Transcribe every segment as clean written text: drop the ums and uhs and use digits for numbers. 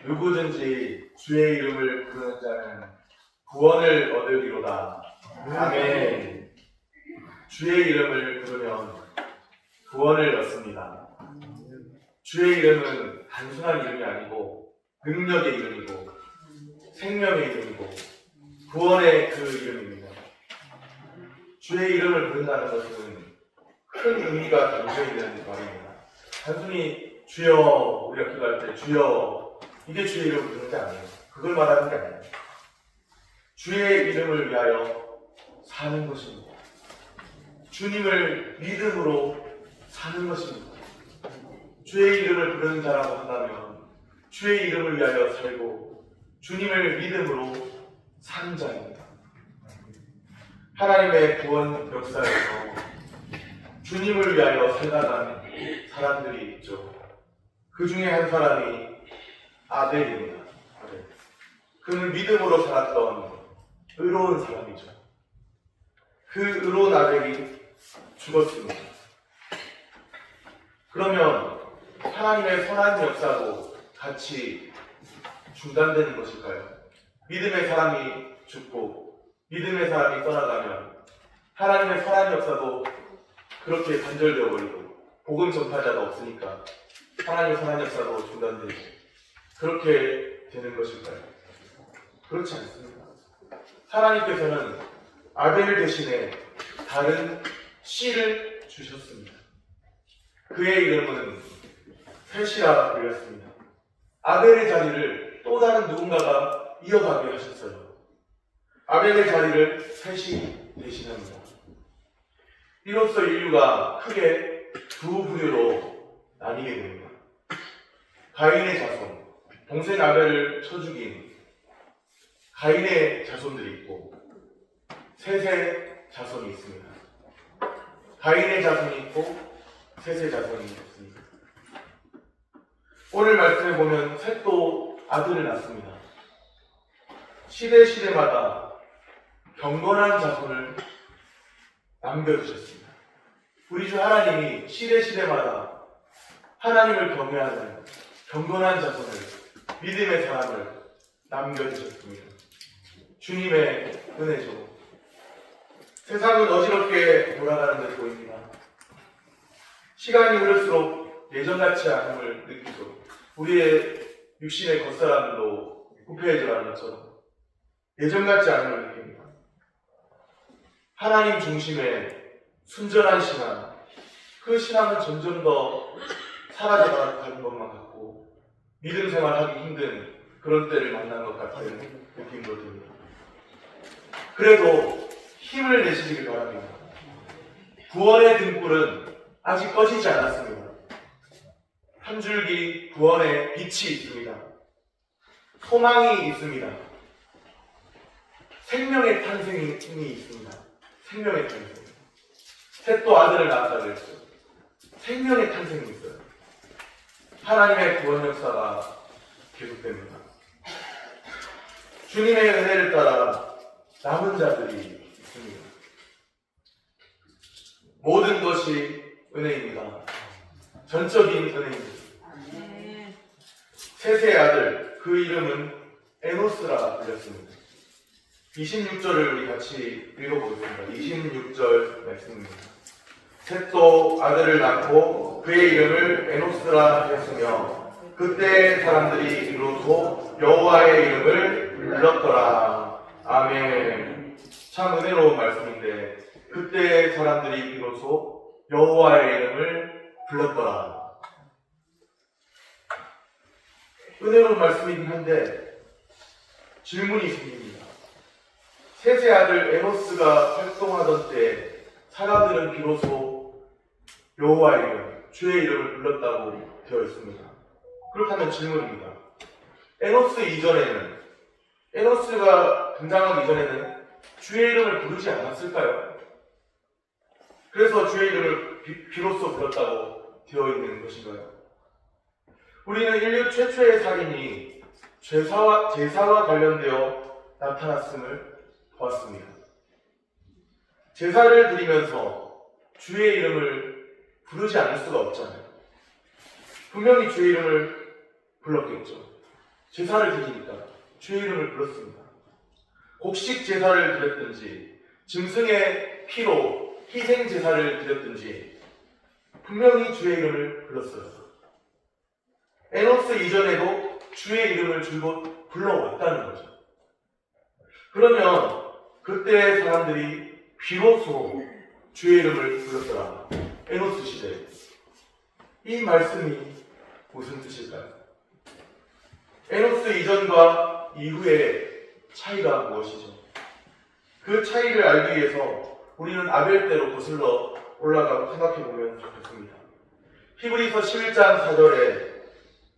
누구든지 주의 이름을 부르는 자는 구원을 얻으리로다. 아멘. 주의 이름을 부르면 구원을 얻습니다. 주의 이름은 단순한 이름이 아니고 능력의 이름이고 생명의 이름이고 구원의 그 이름입니다. 주의 이름을 부른다는 것은 큰 의미가 담겨 있는 말입니다. 단순히 주여, 우리가 기도할 때 주여, 이게 주의 이름을 부르는 게 아니에요. 그걸 말하는 게 아니에요. 주의 이름을 위하여 사는 것입니다. 주님을 믿음으로 사는 것입니다. 주의 이름을 부르는 자라고 한다면 주의 이름을 위하여 살고 주님을 믿음으로 사는 자입니다. 하나님의 구원 역사에서 주님을 위하여 살아가는 사람들이 있죠. 그 중에 한 사람이 아벨입니다. 아벨. 그는 믿음으로 살았던 의로운 사람이죠. 그 의로운 아벨이 죽었습니다. 그러면 하나님의 선한 역사도 같이 중단되는 것일까요? 믿음의 사람이 죽고 믿음의 사람이 떠나가면 하나님의 선한 역사도 그렇게 단절되어 버리고 복음 전파자가 없으니까 하나님의 선한 역사도 중단되고 그렇게 되는 것일까요? 그렇지 않습니다. 하나님께서는 아벨 대신에 다른 씨를 주셨습니다. 그의 이름은 셋이라 불렸습니다. 아벨의 자리를 또 다른 누군가가 이어가게 하셨어요. 아벨의 자리를 셋이 대신합니다. 이로써 인류가 크게 두 부류로 나뉘게 됩니다. 가인의 자손, 동생 아벨을 쳐 죽인 가인의 자손들이 있고 셋의 자손이 있습니다. 가인의 자손이 있고 셋의 자손이 있습니다. 오늘 말씀에 보면 셋도 아들을 낳습니다. 시대마다 경건한 자손을 남겨두셨습니다. 우리 주 하나님이 시대마다 하나님을 경외하는 경건한 자손을, 믿음의 사람을 남겨두셨습니다. 주님의 은혜죠. 세상은 어지럽게 돌아가는 듯 보입니다. 시간이 흐를수록 예전같지 않음을 느끼죠. 우리의 육신의 겉사람도 부패해져가는 것처럼 예전같지 않음을 느낍니다. 하나님 중심의 순전한 신앙, 그 신앙은 점점 더 사라져가는 것만 같고 믿음 생활하기 힘든 그런 때를 만난 것 같은 느낌도 듭니다. 그래도 힘을 내시길 바랍니다. 구원의 등불은 아직 꺼지지 않았습니다. 한 줄기 구원의 빛이 있습니다. 소망이 있습니다. 생명의 탄생이 있습니다. 생명의 탄생. 셋도 아들을 낳았다 그랬죠. 생명의 탄생이 있어요. 하나님의 구원 역사가 계속됩니다. 주님의 은혜를 따라 남은 자들이 있습니다. 모든 것이 은혜입니다. 전적인 은혜입니다. 셋의 아들, 그 이름은 에노스라 불렸습니다. 26절을 우리 같이 읽어보겠습니다. 26절 말씀입니다. 셋도 아들을 낳고 그의 이름을 에노스라 하였으며 그때 사람들이 비로소 여호와의 이름을 불렀더라. 아멘. 참 은혜로운 말씀인데 그때 사람들이 비로소 여호와의 이름을 불렀더라. 은혜로운 말씀이긴 한데 질문이 생깁니다. 셋의 아들 에노스가 활동하던 때 사람들은 비로소 여호와의 이름, 주의 이름을 불렀다고 되어 있습니다. 그렇다면 질문입니다. 에노스가 등장하기 전에는 주의 이름을 부르지 않았을까요? 그래서 주의 이름을 비로소 불렀다고 되어 있는 것인가요? 우리는 인류 최초의 살인이 제사와 관련되어 나타났음을 보았습니다. 제사를 드리면서 주의 이름을 부르지 않을 수가 없잖아요. 분명히 주의 이름을 불렀겠죠. 제사를 드리니까 주의 이름을 불렀습니다. 곡식 제사를 드렸든지 짐승의 피로 희생 제사를 드렸든지 분명히 주의 이름을 불렀어요. 에노스 이전에도 주의 이름을 줄곧 불러왔다는 거죠. 그러면 그때 사람들이 비로소 주의 이름을 불렀더라. 에노스 시대. 이 말씀이 무슨 뜻일까요? 에노스 이전과 이후의 차이가 무엇이죠? 그 차이를 알기 위해서 우리는 아벨 때로 거슬러 올라가고 생각해보면 좋겠습니다. 히브리서 11장 4절에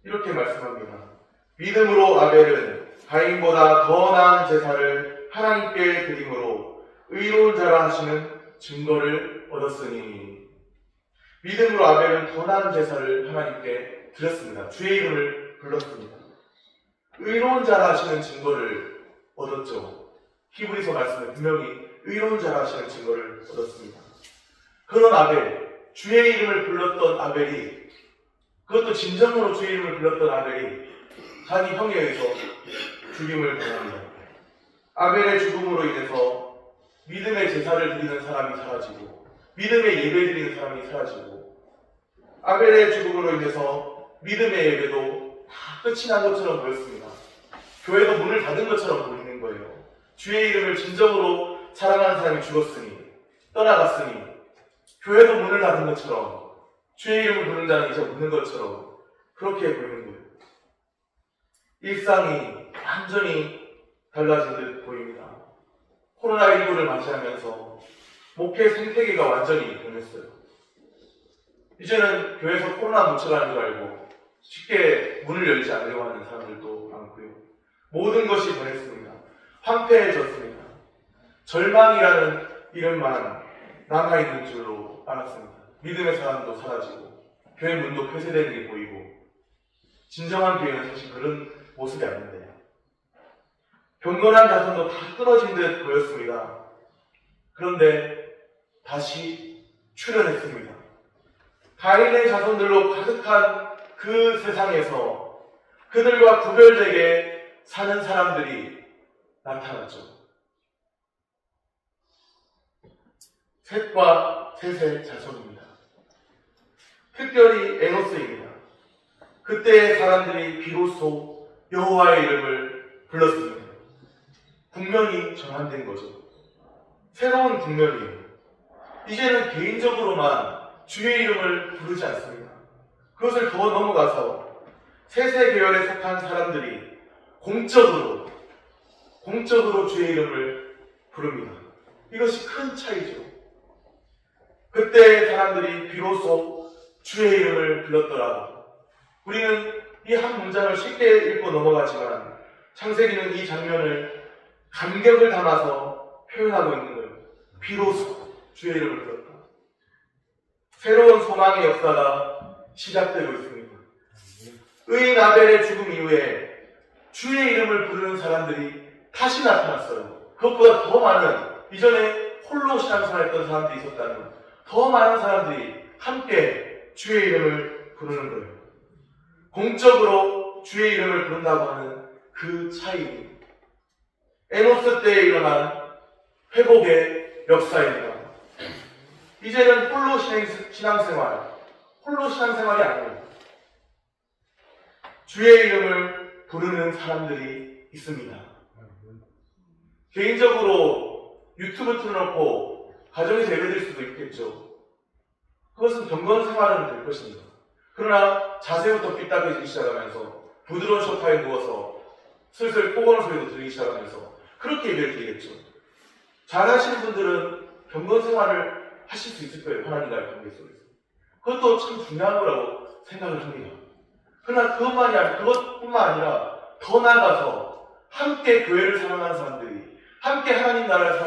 이렇게 말씀합니다. 믿음으로 아벨은 가인보다 더 나은 제사를 하나님께 드림으로 의로운 자라 하시는 증거를 얻었으니, 믿음으로 아벨은 더 나은 제사를 하나님께 드렸습니다. 주의 이름을 불렀습니다. 의로운 자라 하시는 증거를 얻었죠. 히브리서 말씀에 분명히 의로운 자라 하시는 증거를 얻었습니다. 그런 아벨, 주의 이름을 불렀던 아벨이, 그것도 진정으로 주의 이름을 불렀던 아벨이 자기 형에 의해서 죽임을 당합니다. 아벨의 죽음으로 인해서 믿음의 제사를 드리는 사람이 사라지고 믿음의 예배 드리는 사람이 사라지고, 아벨의 죽음으로 인해서 믿음의 예배도 다 끝이 난 것처럼 보였습니다. 교회도 문을 닫은 것처럼 보이는 거예요. 주의 이름을 진정으로 사랑하는 사람이 죽었으니, 떠나갔으니 교회도 문을 닫은 것처럼, 주의 이름을 부르는 자는 이제 없는 것처럼 그렇게 보이는 거예요. 일상이 완전히 달라진 듯 보입니다. 코로나19를 맞이하면서 목회 생태계가 완전히 변했어요. 이제는 교회에서 코로나 묻혀가는 줄 알고 쉽게 문을 열지 않으려고 하는 사람들도 많고요. 모든 것이 변했습니다. 황폐해졌습니다. 절망이라는 이름만 남아있는 줄로 알았습니다. 믿음의 사람도 사라지고 교회 문도 폐쇄되는 게 보이고, 진정한 교회는 사실 그런 모습이 아닌데, 경건한 자손도 다 끊어진 듯 보였습니다. 그런데 다시 출현했습니다. 가인의 자손들로 가득한 그 세상에서 그들과 구별되게 사는 사람들이 나타났죠. 셋과 셋의 자손입니다. 특별히 에노스입니다. 그때의 사람들이 비로소 여호와의 이름을 불렀습니다. 국면이 전환된 거죠. 새로운 국면이에요. 이제는 개인적으로만 주의 이름을 부르지 않습니다. 그것을 더 넘어가서 셋의 계열에 속한 사람들이 공적으로 주의 이름을 부릅니다. 이것이 큰 차이죠. 그때 사람들이 비로소 주의 이름을 불렀더라. 우리는 이 한 문장을 쉽게 읽고 넘어가지만 창세기는 이 장면을 감격을 담아서 표현하고 있는 거예요. 비로소 주의 이름을 불렀다. 새로운 소망의 역사가 시작되고 있습니다. 의인 아벨의 죽음 이후에 주의 이름을 부르는 사람들이 다시 나타났어요. 그것보다 더 많은, 이전에 홀로 신앙생활했던 사람들이 있었다는 더 많은 사람들이 함께 주의 이름을 부르는 거예요. 공적으로 주의 이름을 부른다고 하는 그 차이, 에노스 때에 일어난 회복의 역사입니다. 이제는 홀로 신앙생활이 아니에요. 주의 이름을 부르는 사람들이 있습니다. 개인적으로 유튜브 틀어놓고 가정에서 예배드릴 수도 있겠죠. 그것은 경건 생활은 될 것입니다. 그러나 자세부터 삐딱해지기 시작하면서 부드러운 소파에 누워서 슬슬 코고는 소리도 들리기 시작하면서 그렇게 예배를 드리겠죠. 잘하시는 분들은 경건 생활을 하실 수 있을 거예요. 하나님과의 관계 속에서. 그것도 참 중요한 거라고 생각을 합니다. 그러나 그것뿐만 아니라 더 나아가서 함께 교회를 사랑하는 사람들이, 함께 하나님 나라를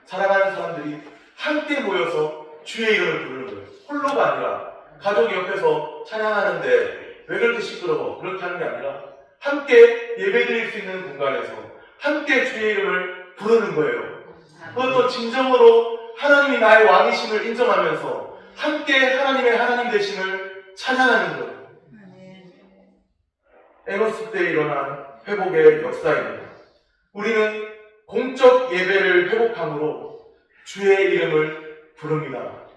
사랑하는 사람들이 함께 모여서 주의 이름을 부르는 거예요. 홀로가 아니라 가족이 옆에서 찬양하는데 왜 그렇게 시끄러워? 그렇게 하는 게 아니라 함께 예배드릴 수 있는 공간에서 함께 주의 이름을 부르는 거예요. 그것도 진정으로 하나님이 나의 왕이심을 인정하면서 함께 하나님의 하나님 되심을 찬양하는 거예요. 에노스 때 일어난 회복의 역사입니다. 우리는 공적 예배를 회복함으로 주의 이름을 부릅니다.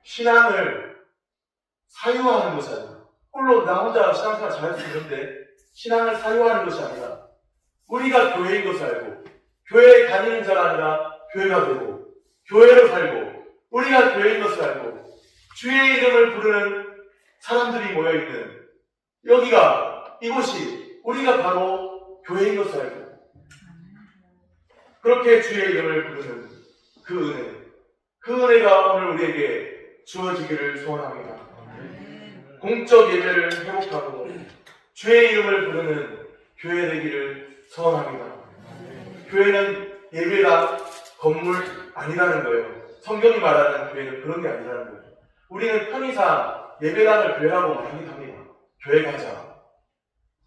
신앙을 사유화하는 것이 아니라, 홀로 나 혼자 신앙생활 잘할 수 있는데 신앙을 사유화하는 것이 아니라, 우리가 교회인 것을 알고 교회에 다니는 자가 아니라 교회가 되고, 교회로 살고 우리가 교회인 것을 알고 주의 이름을 부르는 사람들이 모여있는 여기가, 이곳이 우리가 바로 교회인 것을 알고 그렇게 주의 이름을 부르는 그 은혜가 오늘 우리에게 주어지기를 소원합니다. 공적 예배를 회복하고 주의 이름을 부르는 교회 되기를 소원합니다. 교회는 예배당, 건물 아니라는 거예요. 성경이 말하는 교회는 그런 게 아니라는 거예요. 우리는 편의상 예배당을 교회라고 말하긴 합니다. 교회 가자.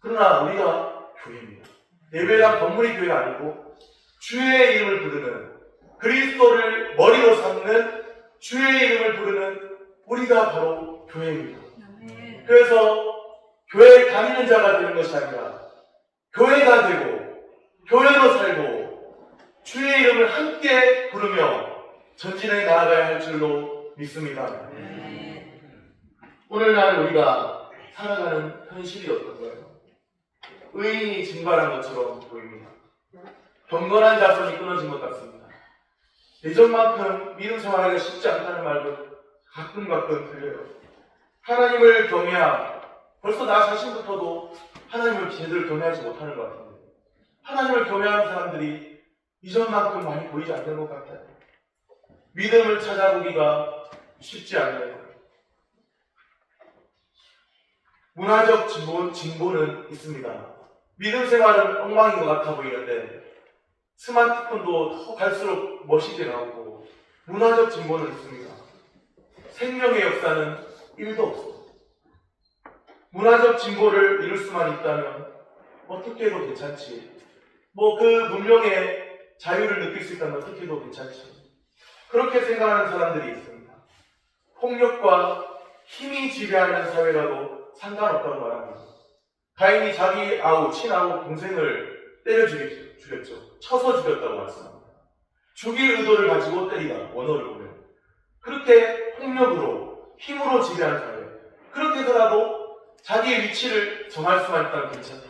그러나 우리가 교회입니다. 예배당 건물이 교회가 아니고 주의 이름을 부르는, 그리스도를 머리로 삼는 주의 이름을 부르는 우리가 바로 교회입니다. 그래서 교회에 다니는 자가 되는 것이 아니라 교회가 되고 교회로 살고 주의 이름을 함께 부르며 전진해 나아가야 할 줄로 믿습니다. 오늘날 우리가 살아가는 현실이 어떤가요? 의인이 증발한 것처럼 보입니다. 경건한 자손이 끊어진 것 같습니다. 예전만큼 믿음 생활하기가 쉽지 않다는 말도 가끔 들려요. 하나님을 경외함, 벌써 나 자신부터도 하나님을 제대로 경외하지 못하는 것 같은데, 하나님을 경외하는 사람들이 이전만큼 많이 보이지 않는 것 같아요. 믿음을 찾아보기가 쉽지 않네요. 문화적 진보는 있습니다. 믿음 생활은 엉망인 것 같아 보이는데 스마트폰도 더 갈수록 멋있게 나오고 문화적 진보는 있습니다. 생명의 역사는 1도 없습니다. 문화적 진보를 이룰 수만 있다면 어떻게 해도 괜찮지. 그 문명의 자유를 느낄 수 있다면 어떻게 해도 괜찮지. 그렇게 생각하는 사람들이 있습니다. 폭력과 힘이 지배하는 사회라도 상관없다고 말합니다. 가인이 자기 친아우 동생을 때려 죽였죠. 쳐서 죽였다고 말씀합니다. 죽일 의도를 가지고 때리다, 원어를 보면. 그렇게 폭력으로, 힘으로 지배하는 사회. 그렇게 해서라도 자기의 위치를 정할 수만 있다면 괜찮다.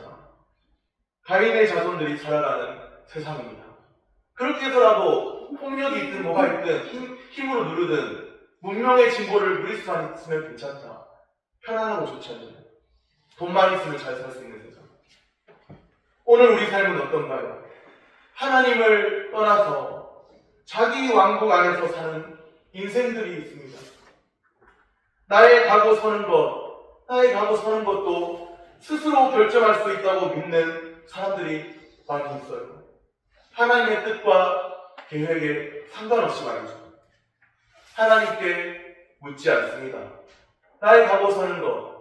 가인의 자손들이 살아가는 세상입니다. 그렇게 해서라도 폭력이 있든 뭐가 있든 힘으로 누르든 문명의 진보를 누릴 수만 있으면 괜찮다. 편안하고 좋지 않나요? 돈만 있으면 잘 살 수 있는 세상. 오늘 우리 삶은 어떤가요? 하나님을 떠나서 자기 왕국 안에서 사는 인생들이 있습니다. 나의 가고 서는 것도 스스로 결정할 수 있다고 믿는 사람들이 많이 있어요. 하나님의 뜻과 계획에 상관없이 말이죠. 하나님께 묻지 않습니다. 나의 가고 서는 것,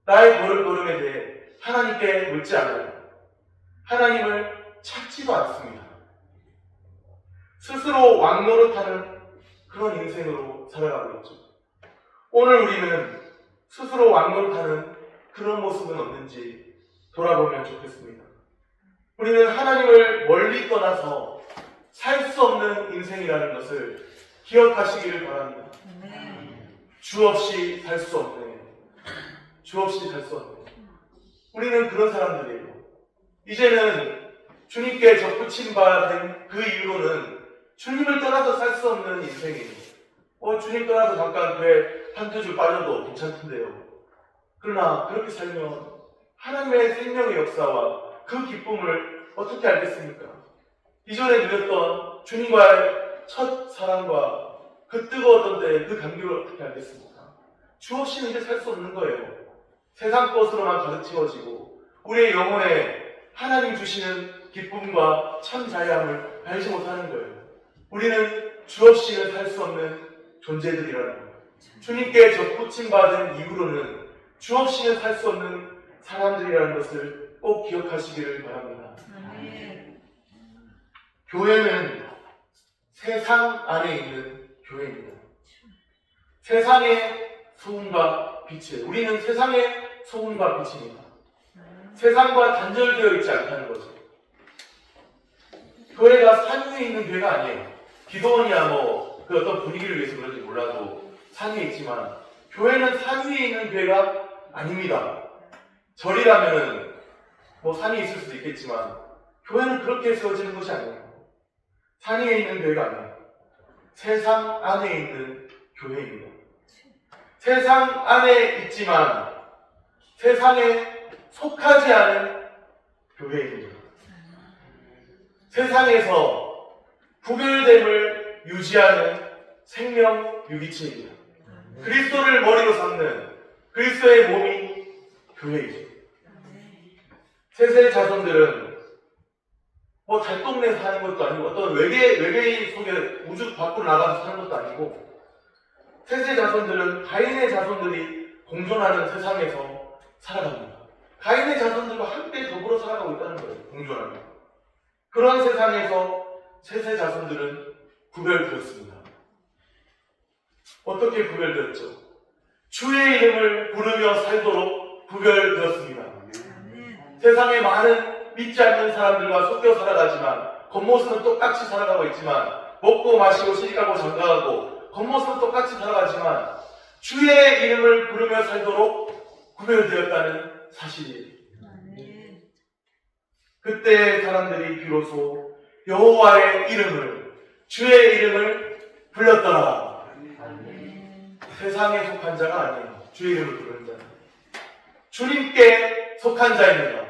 나의 걸음걸음에 대해 하나님께 묻지 않아요. 하나님을 찾지도 않습니다. 스스로 왕노릇하는 그런 인생으로 살아가고 있죠. 오늘 우리는 스스로 왕노릇하는 그런 모습은 없는지 돌아보면 좋겠습니다. 우리는 하나님을 멀리 떠나서 살 수 없는 인생이라는 것을 기억하시기를 바랍니다. 주 없이 살 수 없네. 주 없이 살 수 없네. 우리는 그런 사람들이에요. 이제는 주님께 접붙임 바 된 그 이후로는 주님을 떠나서 살 수 없는 인생이에요. 주님 떠나서 잠깐 교회 한두 줄 빠져도 괜찮던데요. 그러나 그렇게 살면 하나님의 생명의 역사와 그 기쁨을 어떻게 알겠습니까? 이전에 누렸던 주님과의 첫 사랑과 그 뜨거웠던 때의 그 감격을 어떻게 알겠습니까? 주 없이는 이제 살 수 없는 거예요. 세상 것으로만 가득 채워지고 우리의 영혼에 하나님 주시는 기쁨과 참 자유함을 알지 못하는 거예요. 우리는 주 없이는 살 수 없는 존재들이라는 거예요. 주님께 접붙임 받은 이후로는 주 없이는 살 수 없는 사람들이라는 것을 꼭 기억하시기를 바랍니다. 교회는 세상 안에 있는 교회입니다. 세상의 소음과 빛이에요. 우리는 세상의 소금과 빛입니다. 세상과 단절되어 있지 않다는 거죠. 교회가 산 위에 있는 교회가 아니에요. 기도원이야 그 어떤 분위기를 위해서 그런지 몰라도 산 위에 있지만 교회는 산 위에 있는 교회가 아닙니다. 절이라면은 산이 있을 수도 있겠지만 교회는 그렇게 세워지는 것이 아니에요. 산 위에 있는 교회가 아니에요. 세상 안에 있는 교회입니다. 세상 안에 있지만 세상에 속하지 않은 교회입니다. 세상에서 구별됨을 유지하는 생명 유기체입니다. 그리스도를 머리로 삼는 그리스도의 몸이 교회이죠. 세세 자손들은 달동네에서 사는 것도 아니고 어떤 외계인 속에 우주 밖으로 나가서 사는 것도 아니고 세세 자손들은 가인의 자손들이 공존하는 세상에서 살아갑니다. 가인의 자손들과 함께 더불어 살아가고 있다는 거예요. 공존하며. 그런 세상에서 세세 자손들은 구별되었습니다. 어떻게 구별되었죠? 주의 이름을 부르며 살도록 구별되었습니다. 세상에 많은 믿지 않는 사람들과 섞여 살아가지만 겉모습은 똑같이 살아가고 있지만 먹고 마시고 시집가고 장가가고 겉모습은 똑같이 살아가지만 주의 이름을 부르며 살도록 구별되었다는 사실이에요. 그때 사람들이 비로소 여호와의 이름을 주의 이름을 불렀더라. 세상에 속한 자가 아니에요. 주의 이름을 부르는 자는 주님께 속한 자입니다.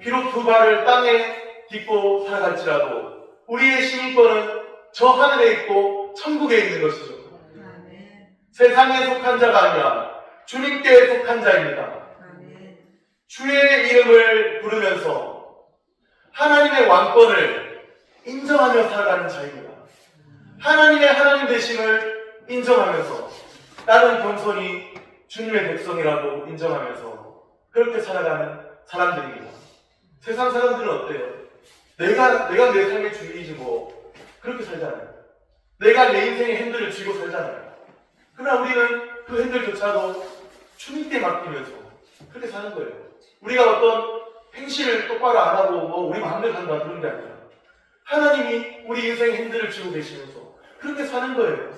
비록 두 발을 땅에 딛고 살아갈지라도 우리의 시민권은 저 하늘에 있고 천국에 있는 것이죠. 세상에 속한 자가 아니라 주님께 속한 자입니다. 주의 이름을 부르면서 하나님의 왕권을 인정하며 살아가는 자입니다. 하나님의 하나님 되심을 인정하면서 나는 겸손히 주님의 백성이라고 인정하면서 그렇게 살아가는 사람들입니다. 세상 사람들은 어때요? 내가 내 삶의 주인이지 그렇게 살잖아요. 내가 내 인생의 핸들을 쥐고 살잖아요. 그러나 우리는 그 핸들조차도 주님께 맡기면서 그렇게 사는 거예요. 우리가 어떤 행실을 똑바로 안 하고 우리 마음대로 한다 그런 게 아니라 하나님이 우리 인생의 핸들을 쥐고 계시면서 그렇게 사는 거예요.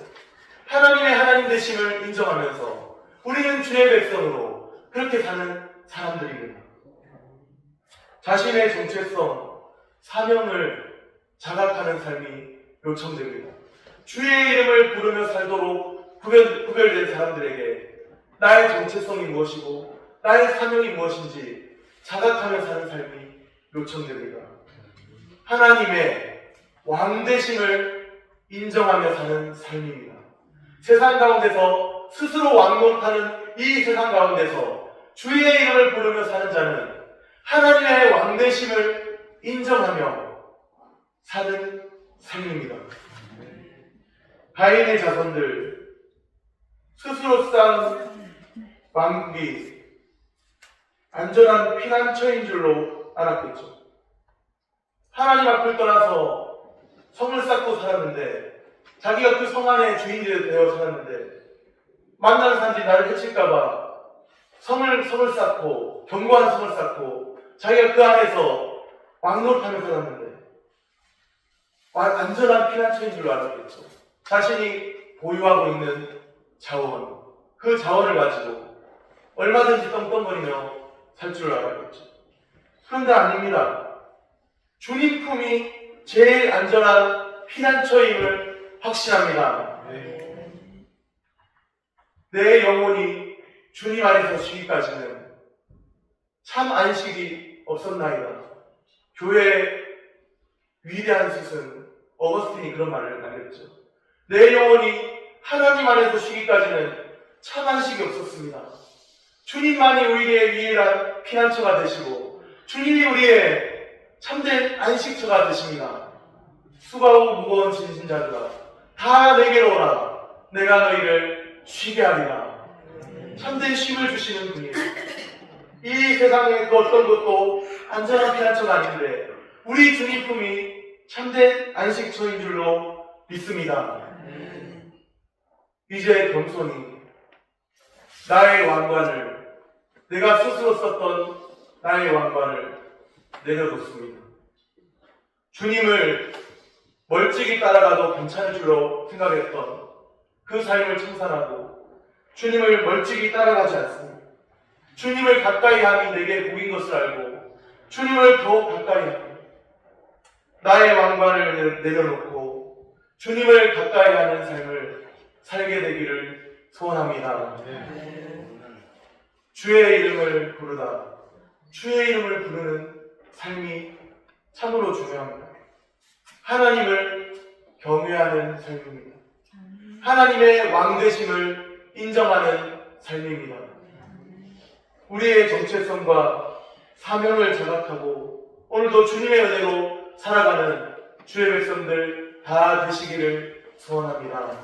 하나님의 하나님 되심을 인정하면서 우리는 주의 백성으로 그렇게 사는 사람들입니다. 자신의 정체성, 사명을 자각하는 삶이 요청됩니다. 주의 이름을 부르며 살도록 구별된 사람들에게 나의 정체성이 무엇이고 나의 사명이 무엇인지 자각하며 사는 삶이 요청됩니다. 하나님의 왕되심을 인정하며 사는 삶입니다. 세상 가운데서 스스로 왕노릇하는 이 세상 가운데서 주의 이름을 부르며 사는 자는 하나님의 왕되심을 인정하며 사는 삶입니다. 가인의 자손들 스스로 쌓은 왕국이 안전한 피난처인 줄로 알았겠죠. 하나님 앞을 떠나서 성을 쌓고 살았는데 자기가 그 성 안에 주인이 되어 살았는데 만나는 사람들이 나를 해칠까봐 성을 쌓고 견고한 성을 쌓고 자기가 그 안에서 왕노릇하며 살았는데 안전한 피난처인 줄로 알았겠죠. 자신이 보유하고 있는 자원, 그 자원을 가지고 얼마든지 떵떵거리며 살 줄 알았겠죠. 그런데 아닙니다. 주님 품이 제일 안전한 피난처임을 확신합니다. 내 영혼이 주님 안에서 쉬기까지는 참 안식이 없었나이다. 교회의 위대한 스승 어거스틴이 그런 말을 남겼죠. 내 영혼이 하나님 안에서 쉬기까지는 참 안식이 없었습니다. 주님만이 우리의 유일한 피난처가 되시고 주님이 우리의 참된 안식처가 되십니다. 수고하고 무거운 짐진 자들아 다 내게로 오라. 내가 너희를 쉬게 하리라. 참된 쉼을 주시는 분이에요. 이 세상에 그 어떤 것도 안전한 피난처가 아닌데 우리 주님 품이 참된 안식처인 줄로 믿습니다. 이제 겸손히 나의 왕관을, 내가 스스로 썼던 나의 왕관을 내려놓습니다. 주님을 멀찍이 따라가도 괜찮을 줄로 생각했던 그 삶을 청산하고 주님을 멀찍이 따라가지 않습니다. 주님을 가까이 함이 내게 복인 것을 알고 주님을 더욱 가까이 하고 나의 왕관을 내려놓고 주님을 가까이 하는 삶을 살게 되기를 소원합니다. 주의 이름을 부르다. 주의 이름을 부르는 삶이 참으로 중요합니다. 하나님을 경외하는 삶입니다. 하나님의 왕되심을 인정하는 삶입니다. 우리의 정체성과 사명을 자각하고 오늘도 주님의 은혜로 살아가는 주의 백성들 다 되시기를 소원합니다.